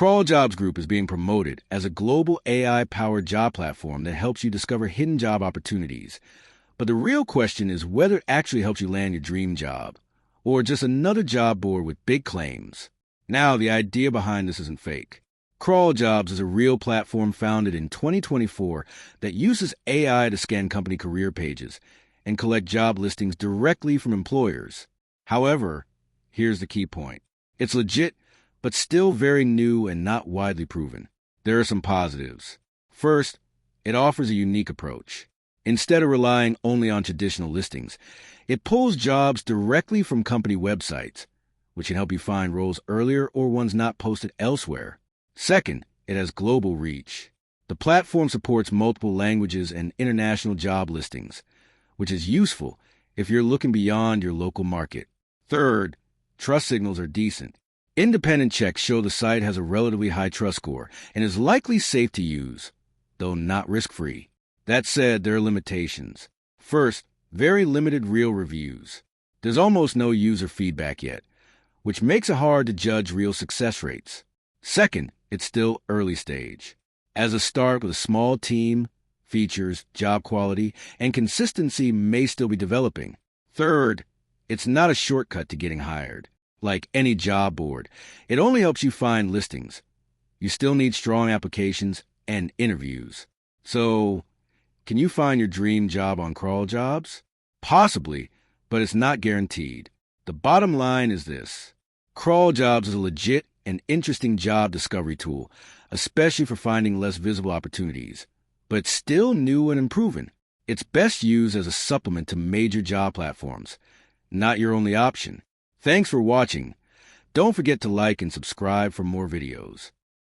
Crawljobs Group is being promoted as a global AI-powered job platform that helps you discover hidden job opportunities. But the real question is whether it actually helps you land your dream job, or just another job board with big claims. Now, the idea behind this isn't fake. Crawljobs is a real platform founded in 2024 that uses AI to scan company career pages and collect job listings directly from employers. However, here's the key point. It's legit, but still very new and not widely proven. There are some positives. First, it offers a unique approach. Instead of relying only on traditional listings, it pulls jobs directly from company websites, which can help you find roles earlier or ones not posted elsewhere. Second, it has global reach. The platform supports multiple languages and international job listings, which is useful if you're looking beyond your local market. Third, trust signals are decent. Independent checks show the site has a relatively high trust score and is likely safe to use, though not risk-free. That said, there are limitations. First, very limited real reviews. There's almost no user feedback yet, which makes it hard to judge real success rates. Second, it's still early stage. As a start with a small team, features, job quality, and consistency may still be developing. Third, it's not a shortcut to getting hired. Like any job board, it only helps you find listings. You still need strong applications and interviews. So, can you find your dream job on Crawljobs? Possibly, but it's not guaranteed. The bottom line is this. Crawljobs is a legit and interesting job discovery tool, especially for finding less visible opportunities. But it's still new and improving. It's best used as a supplement to major job platforms, not your only option. Thanks for watching. Don't forget to like and subscribe for more videos.